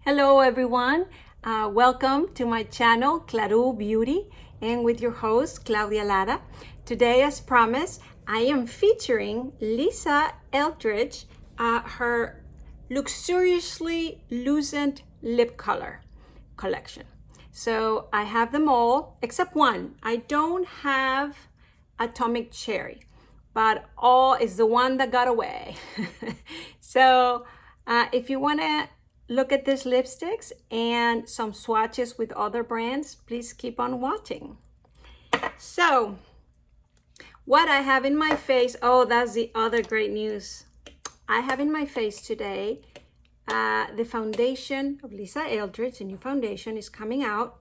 Hello everyone, welcome to my channel Claro Beauty and with your host Claudia Lara. Today, as promised, I am featuring Lisa Eldridge, her luxuriously Lucent lip color collection. So I have them all except one. I don't have Atomic Cherry, but all is the one that got away. So if you want to look at these lipsticks and some swatches with other brands, please keep on watching. So what I have in my face, oh, that's the other great news. I have in my face today the foundation of Lisa Eldridge. A new foundation is coming out,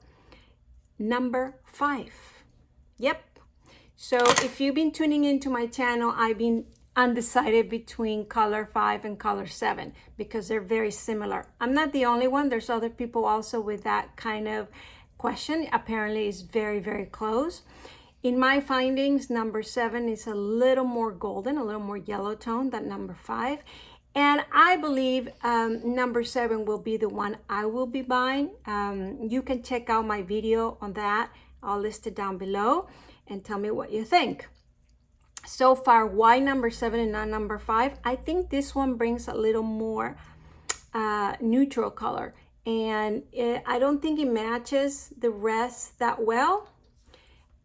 number 5. Yep. So if you've been tuning into my channel, I've been undecided between color 5 and color 7 because they're very similar. I'm not the only one. There's other people also with that kind of question. Apparently it's very, very close. In my findings, number 7 is a little more golden, a little more yellow tone than number 5. And I believe number 7 will be the one I will be buying. You can check out my video on that. I'll list it down below and tell me what you think. So far, why number 7 and not number 5? I think this one brings a little more neutral color, and I don't think it matches the rest that well.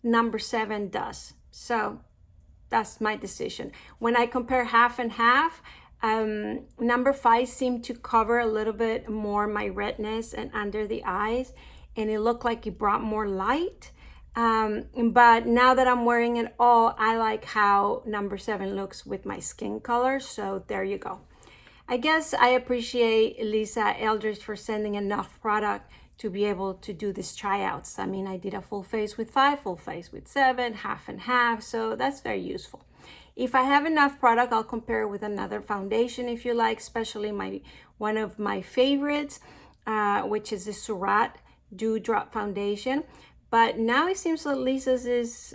Number 7 does. So that's my decision. When I compare half and half, number 5 seemed to cover a little bit more my redness and under the eyes, and it looked like it brought more light. But now that I'm wearing it all, I like how number 7 looks with my skin color. So there you go. I guess I appreciate Lisa Eldridge for sending enough product to be able to do these tryouts. I mean, I did a full face with 5, full face with 7, half and half. So that's very useful. If I have enough product, I'll compare it with another foundation if you like, especially one of my favorites, which is the Surat Dewdrop Foundation. But now it seems that Lisa's is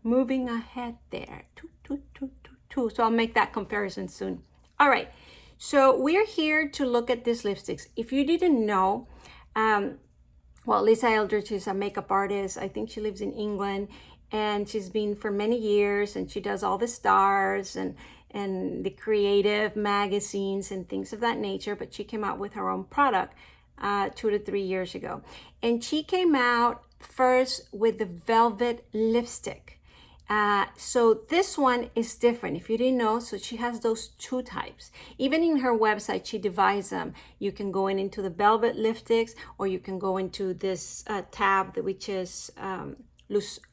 moving ahead there. So I'll make that comparison soon. All right, so we're here to look at these lipsticks. If you didn't know, well, Lisa Eldridge is a makeup artist. I think she lives in England, and she's been for many years, and she does all the stars and the creative magazines and things of that nature. But she came out with her own product 2 to 3 years ago. And she came out first with the velvet lipstick. So this one is different. If you didn't know, so she has those 2 types. Even in her website, she divides them. You can go into the velvet lipsticks, or you can go into this tab, which is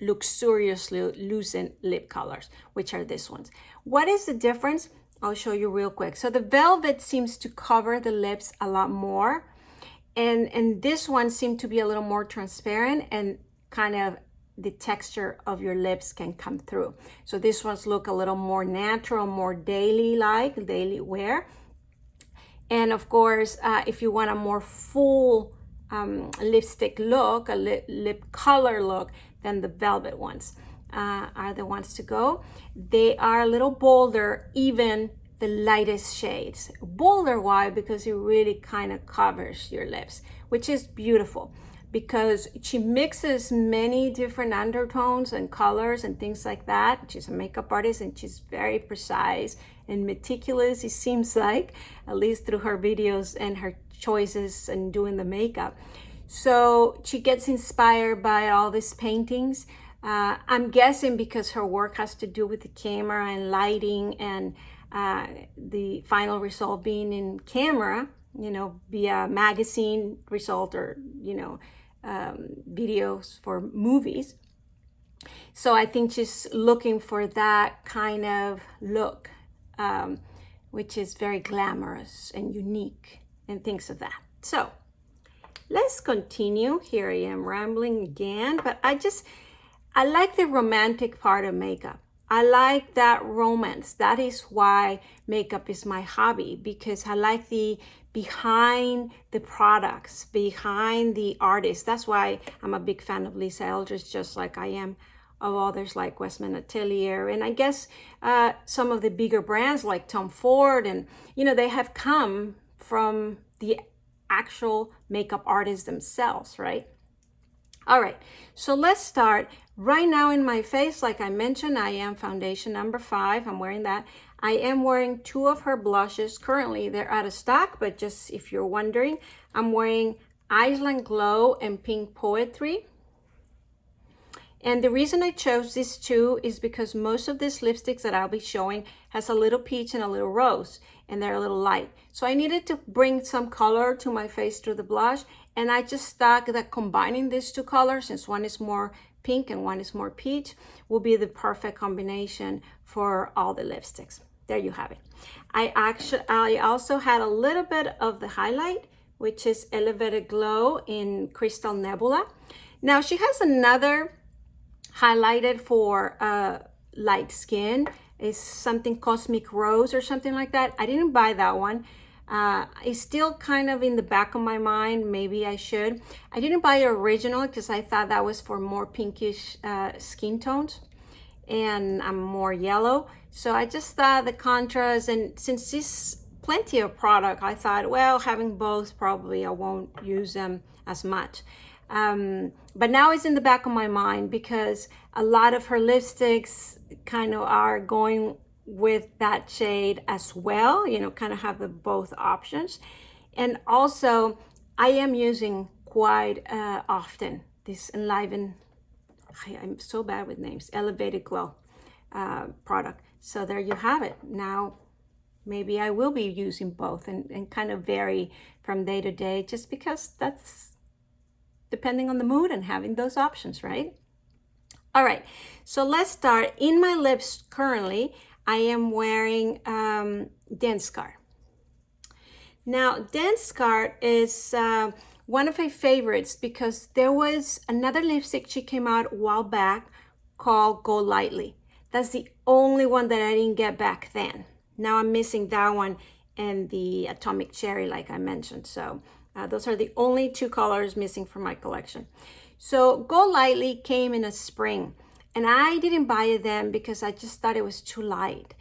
luxuriously Lucent lip colors, which are these ones. What is the difference? I'll show you real quick. So the velvet seems to cover the lips a lot more. And this one seemed to be a little more transparent, and kind of the texture of your lips can come through. So these ones look a little more natural, more daily wear. And of course, if you want a more full lipstick look, a lip color look, then the velvet ones are the ones to go. They are a little bolder, even the lightest shades. Bolder, why? Because it really kind of covers your lips, which is beautiful because she mixes many different undertones and colors and things like that. She's a makeup artist, and she's very precise and meticulous, it seems like, at least through her videos and her choices and doing the makeup. So she gets inspired by all these paintings. I'm guessing because her work has to do with the camera and lighting, and the final result being in camera, via magazine result, or, videos for movies. So I think she's looking for that kind of look, which is very glamorous and unique and things of that. So let's continue. Here I am rambling again, but I like the romantic part of makeup. I like that romance. That is why makeup is my hobby, because I like the behind the products, behind the artists. That's why I'm a big fan of Lisa Eldridge, just like I am of others like Westman Atelier. And I guess some of the bigger brands like Tom Ford, and they have come from the actual makeup artists themselves, right? All right, so let's start. Right now in my face, like I mentioned, I am foundation number 5. I'm wearing that. I am wearing 2 of her blushes. Currently, they're out of stock, but just if you're wondering, I'm wearing Island Glow and Pink Poetry. And the reason I chose these 2 is because most of these lipsticks that I'll be showing has a little peach and a little rose, and they're a little light. So I needed to bring some color to my face through the blush, and I just thought that combining these 2 colors, since one is more pink and one is more peach, will be the perfect combination for all the lipsticks. There you have it. I also had a little bit of the highlight, which is Elevated Glow in Crystal Nebula. Now she has another highlighted for light skin. Is something Cosmic Rose or something like that. I didn't buy that one. It's still kind of in the back of my mind. Maybe I should. I didn't buy the original because I thought that was for more pinkish skin tones, and I'm more yellow. So I just thought the contrast, and since this plenty of product, I thought, well, having both, probably I won't use them as much. But now it's in the back of my mind because a lot of her lipsticks kind of are going with that shade as well, you know, kind of have the both options. And also I am using quite often this Enliven, I'm so bad with names, Elevated Glow product. So there you have it. Now maybe I will be using both and kind of vary from day to day, just because that's depending on the mood and having those options, right? All right, so let's start. In my lips currently, I am wearing Dense Scar. Now, Dense Scar is one of my favorites because there was another lipstick she came out a while back called Go Lightly. That's the only one that I didn't get back then. Now I'm missing that one and the Atomic Cherry, like I mentioned. So those are the only 2 colors missing from my collection. So Go Lightly came in a spring, and I didn't buy it then because I just thought it was too light.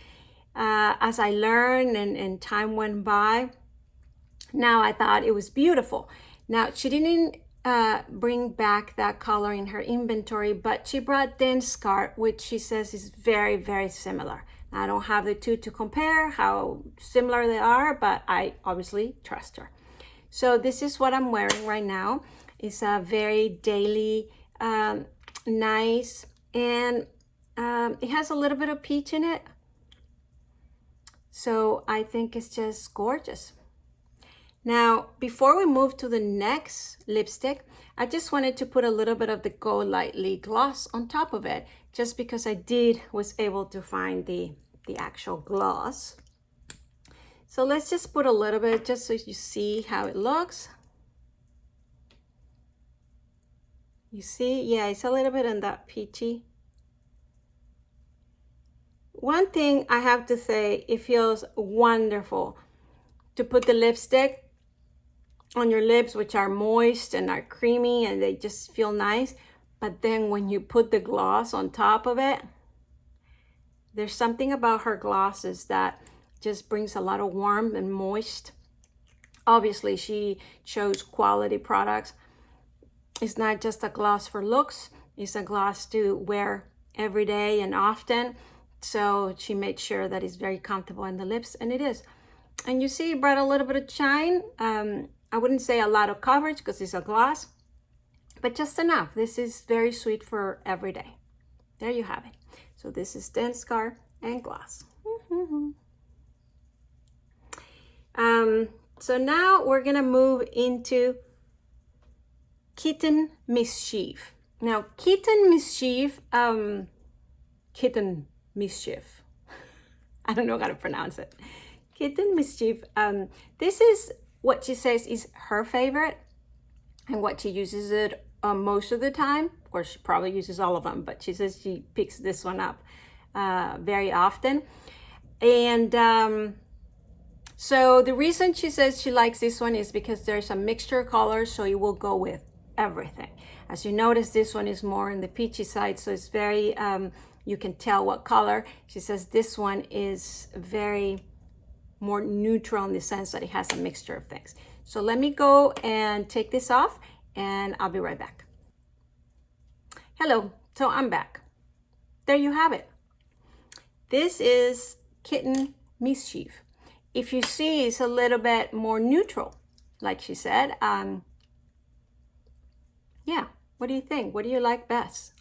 As I learned and time went by, now I thought it was beautiful. Now she didn't bring back that color in her inventory, but she brought Dense Scar, which she says is very, very similar. I don't have the 2 to compare how similar they are, but I obviously trust her. So this is what I'm wearing right now. It's a very daily, nice, and it has a little bit of peach in it. So I think it's just gorgeous. Now, before we move to the next lipstick, I just wanted to put a little bit of the Go Lightly gloss on top of it, just because I was able to find the actual gloss. So let's just put a little bit, just so you see how it looks. You see, yeah, it's a little bit in that peachy. One thing I have to say, it feels wonderful to put the lipstick on your lips, which are moist and are creamy and they just feel nice. But then when you put the gloss on top of it, there's something about her glosses that just brings a lot of warmth and moist. Obviously, she chose quality products. It's not just a gloss for looks, it's a gloss to wear every day and often. So she made sure that it's very comfortable in the lips, and it is. And you see, it brought a little bit of shine. I wouldn't say a lot of coverage because it's a gloss, but just enough. This is very sweet for every day. There you have it. So this is Dense Scar and gloss. So now we're gonna move into Kitten Mischief. Now, Kitten Mischief, Kitten Mischief. I don't know how to pronounce it. Kitten Mischief. This is what she says is her favorite and what she uses it most of the time. Of course, she probably uses all of them, but she says she picks this one up very often. And so the reason she says she likes this one is because there's a mixture of colors, so it will go with everything. As you notice, this one is more in the peachy side, so it's very, you can tell what color. She says this one is very more neutral in the sense that it has a mixture of things. So let me go and take this off and I'll be right back. Hello, so I'm back. There you have it. This is Kitten Mischief. If you see, it's a little bit more neutral, like she said. Yeah, what do you think? What do you like best?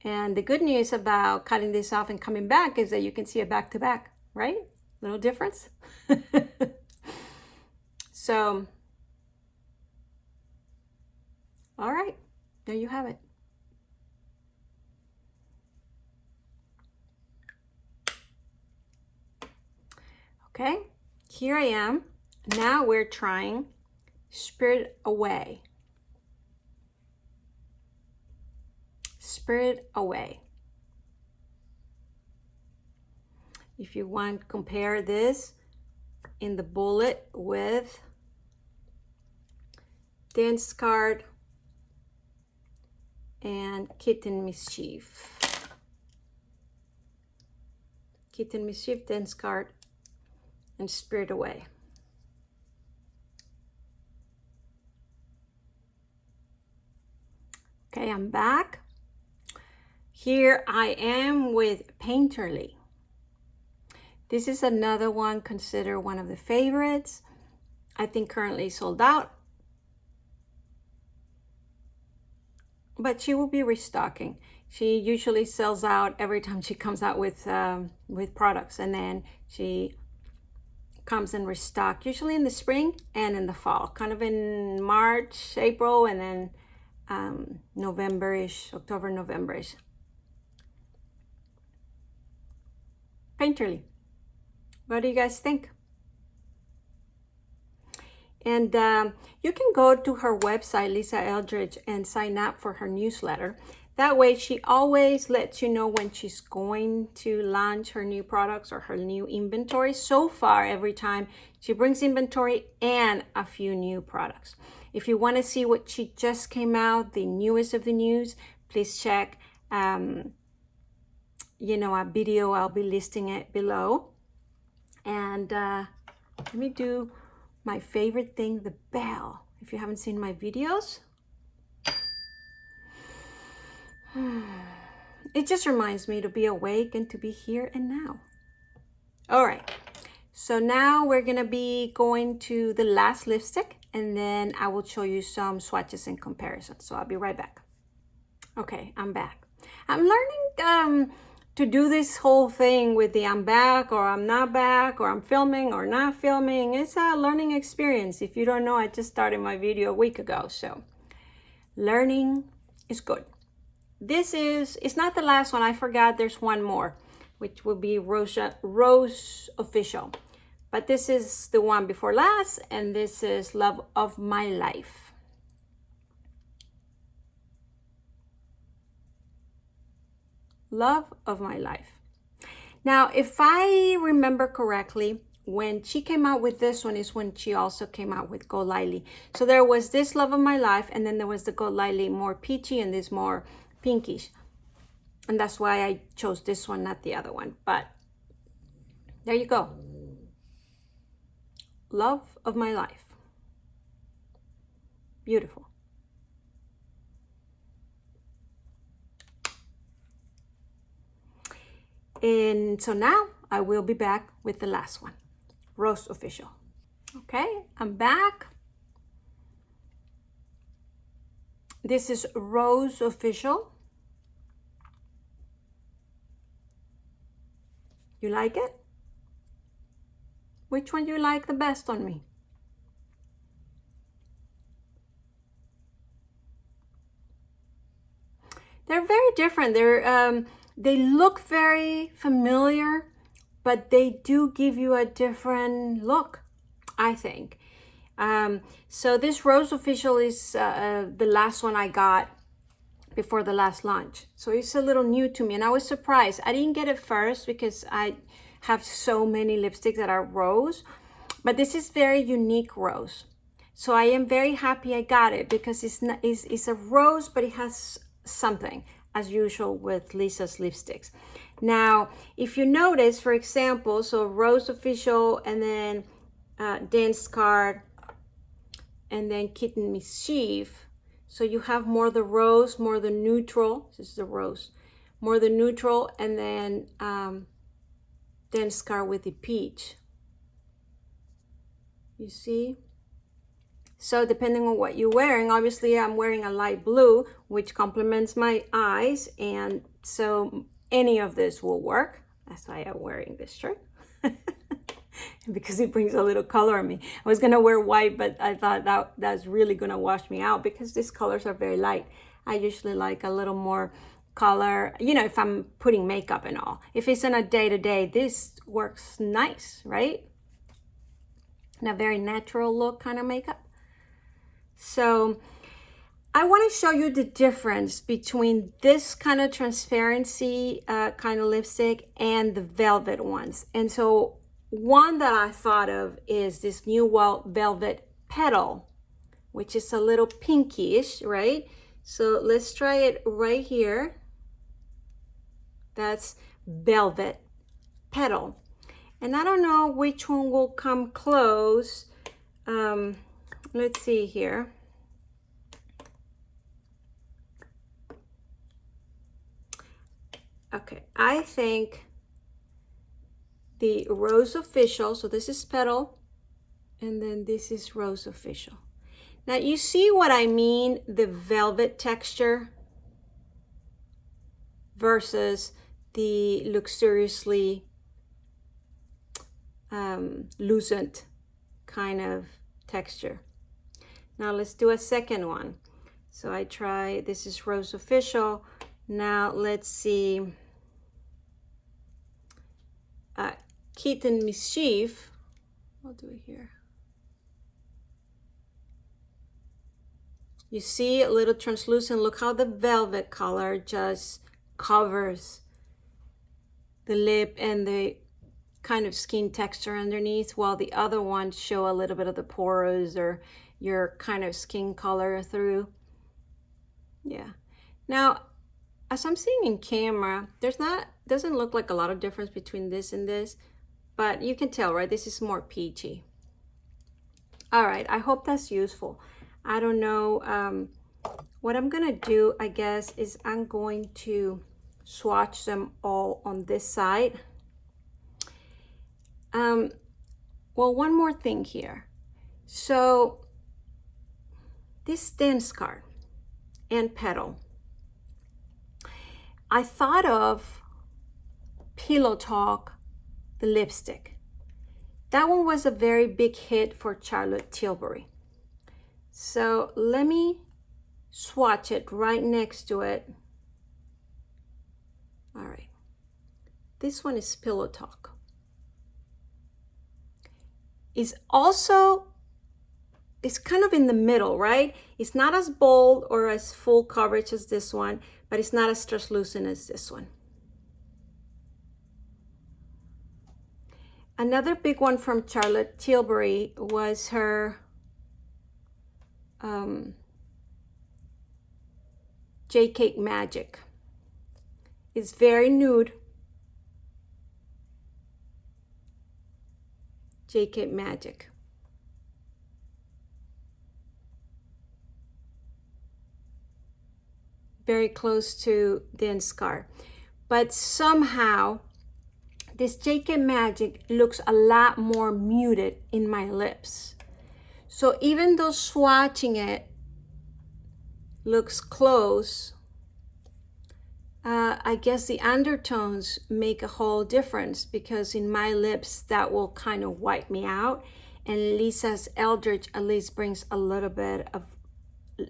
And the good news about cutting this off and coming back is that you can see it back to back, right? Little difference. So, all right, there you have it. Okay, here I am. Now we're trying Spirit Away. Spirit Away. If you want, compare this in the bullet with Dance Card and Kitten Mischief. Kitten Mischief, Dance Card, and Spirit Away. Okay, I'm back. Here I am with Painterly. This is another one considered one of the favorites. I think currently sold out, but she will be restocking. She usually sells out every time she comes out with products, and then she comes in restock, usually in the spring and in the fall, kind of in March, April, and then November-ish, October, November-ish. Painterly. What do you guys think? And you can go to her website, Lisa Eldridge, and sign up for her newsletter. That way she always lets you know when she's going to launch her new products or her new inventory. So far, every time she brings inventory and a few new products. If you want to see what she just came out, the newest of the news, please check a video. I'll be listing it below. And let me do my favorite thing, the bell. If you haven't seen my videos, it just reminds me to be awake and to be here and now. All right, so now we're gonna be going to the last lipstick, and then I will show you some swatches and comparisons. So I'll be right back. Okay, I'm back. I'm learning to do this whole thing with the I'm back or I'm not back or I'm filming or not filming. It's a learning experience. If you don't know, I just started my video a week ago. So learning is good. It's not the last one. I forgot there's one more, which will be Rose Official. But this is the one before last, and this is Love of My Life. Love of My Life. Now, if I remember correctly, when she came out with this one is when she also came out with Go Lightly. So there was this Love of My Life, and then there was the Go Lightly more peachy and this more pinkish. And that's why I chose this one, not the other one. But there you go. Love of My Life. Beautiful. And so now I will be back with the last one, Rose Official. Okay, I'm back. This is Rose Official. You like it? Which one do you like the best on me? They're very different. They look very familiar, but they do give you a different look, I think. So this Rose Official is the last one I got before the last launch. So it's a little new to me, and I was surprised. I didn't get it first because I have so many lipsticks that are rose, but this is very unique rose. So I am very happy I got it because it's a rose, but it has something, as usual with Lisa's lipsticks. Now, if you notice, for example, so Rose Official and then Dance Card, and then Kitten Mischief. So you have more the rose, more the neutral. This is the rose, more the neutral, and then Dance Card with the peach. You see? So depending on what you're wearing, obviously I'm wearing a light blue, which complements my eyes, and so any of this will work. That's why I'm wearing this shirt. Because it brings a little color on me. I was gonna wear white, but I thought that's really gonna wash me out because these colors are very light. I usually like a little more color, you know, if I'm putting makeup and all. If it's in a day-to-day, this works nice, right? In a very natural look kind of makeup. So I want to show you the difference between this kind of transparency kind of lipstick and the velvet ones. And so one that I thought of is this new Velvet Petal, which is a little pinkish, right? So let's try it right here. That's Velvet Petal. And I don't know which one will come close. Let's see here. Okay, I think the Rose Official, so this is Petal, and then this is Rose Official. Now you see what I mean, the velvet texture versus the luxuriously Lucent kind of texture. Now let's do a second one. So I try, this is Rose Official. Now let's see, Kitten Mischief. I'll do it here. You see a little translucent. Look how the velvet color just covers the lip and the kind of skin texture underneath, while the other ones show a little bit of the pores or your kind of skin color through. Yeah. Now, as I'm seeing in camera, doesn't look like a lot of difference between this and this, but you can tell, right? This is more peachy. All right, I hope that's useful. I don't know, what I'm gonna do, I guess, is I'm going to swatch them all on this side. Well, one more thing here. So this Dance Card and Petal, I thought of Pillow Talk, the lipstick. That one was a very big hit for Charlotte Tilbury. So let me swatch it right next to it. All right, this one is Pillow Talk. It's kind of in the middle, right? It's not as bold or as full coverage as this one, but it's not as translucent as this one. Another big one from Charlotte Tilbury was her J-Cake Magic. It's very nude. J-Cake Magic. Very close to Dance Card. But somehow, this J-Cake Magic looks a lot more muted in my lips. So even though swatching it looks close, I guess the undertones make a whole difference, because in my lips that will kind of wipe me out, and Lisa's Eldridge at least brings a little bit of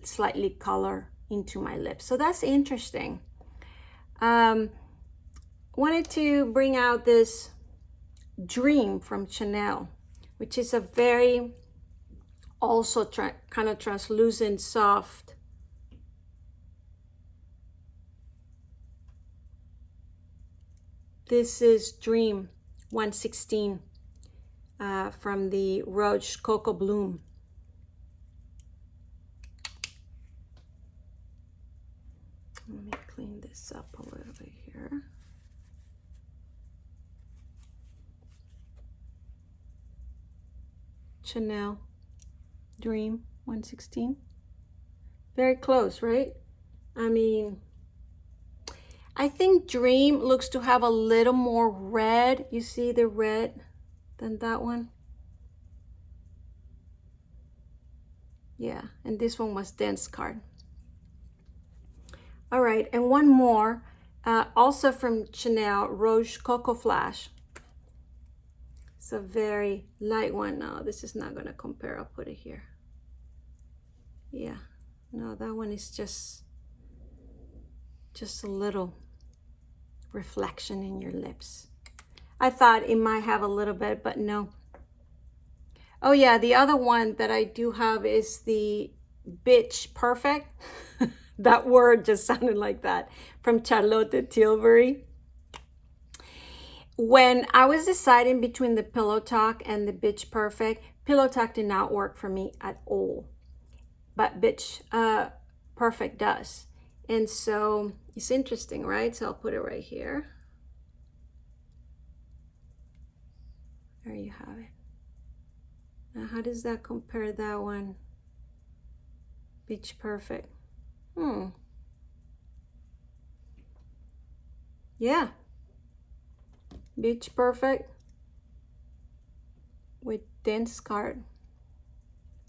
slightly color into my lips. So that's interesting. Wanted to bring out this Dream from Chanel, which is a very also kind of translucent, soft. This is Dream 116 from the Roche Coco Bloom. Let me clean this up a little bit here. Chanel Dream 116. Very close, right? I mean, I think Dream looks to have a little more red. You see the red than that one? Yeah, and this one was dense card. All right, and one more, also from Chanel, Rouge Coco Flash. It's a very light one. No, this is not gonna compare. I'll put it here. Yeah, no, that one is just a little reflection in your lips. I thought it might have a little bit, but no. Oh yeah, the other one that I do have is the Bitch Perfect. That word just sounded like that, from Charlotte Tilbury. When I was deciding between the Pillow Talk and the Bitch Perfect, Pillow Talk did not work for me at all, but Bitch Perfect does. And so it's interesting, right? So I'll put it right here. There you have it. Now, how does that compare that one? Bitch Perfect. Yeah. Bitch Perfect with dense card.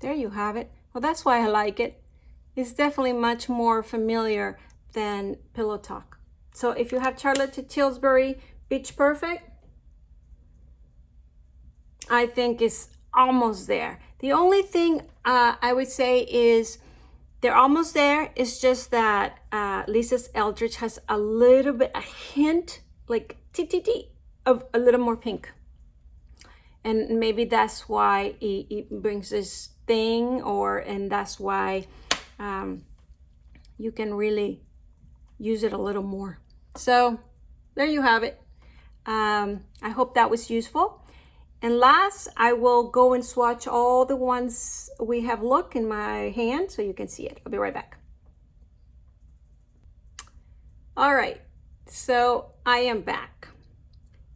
There you have it. Well, that's why I like it. It's definitely much more familiar than Pillow Talk. So if you have Charlotte Tilbury Bitch Perfect, I think it's almost there. The only thing I would say is they're almost there. It's just that Lisa's Eldridge has a little bit, a hint, like t of a little more pink. And maybe that's why it brings this thing, and that's why you can really use it a little more. So there you have it. I hope that was useful. And last, I will go and swatch all the ones we have looked in my hand so you can see it. I'll be right back. All right, so I am back.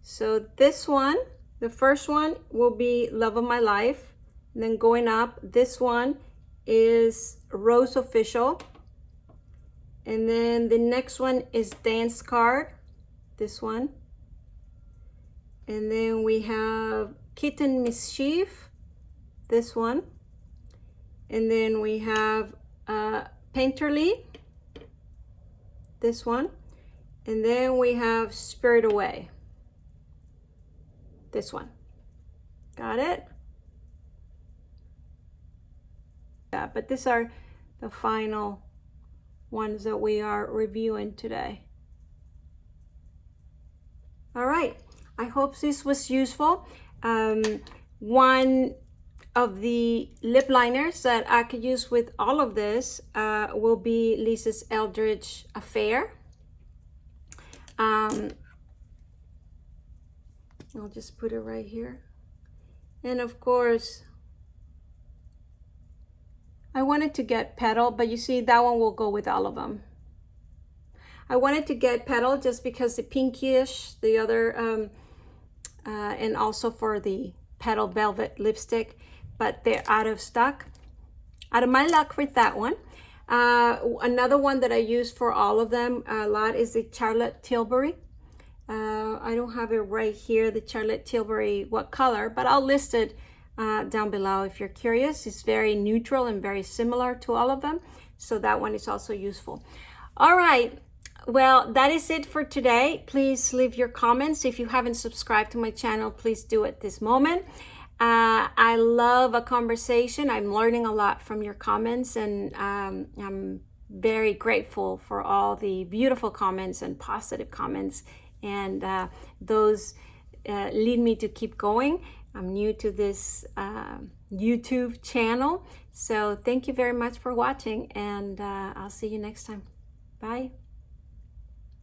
So this one, the first one will be Love of My Life. And then going up, this one is Rose Official. And then the next one is Dance Card, this one. And then we have Kitten, Mischief, this one. And then we have Painterly, this one. And then we have Spirit Away, this one. Got it? Yeah, but these are the final ones that we are reviewing today. All right. I hope this was useful. One of the lip liners that I could use with all of this will be Lisa's Eldridge Affair. I'll just put it right here. And of course, I wanted to get Petal, but you see that one will go with all of them. I wanted to get Petal just because the pinkish, the other, and also for the Petal Velvet lipstick, but they're out of stock. Out of my luck with that one. Another one that I use for all of them a lot is the Charlotte Tilbury. I don't have it right here, the Charlotte Tilbury, what color, but I'll list it down below if you're curious. It's very neutral and very similar to all of them. So that one is also useful. All right. Well, that is it for today. Please leave your comments. If you haven't subscribed to my channel, please do it this moment. I love a conversation. I'm learning a lot from your comments, and I'm very grateful for all the beautiful comments and positive comments. And those lead me to keep going. I'm new to this YouTube channel. So thank you very much for watching, and I'll see you next time. Bye.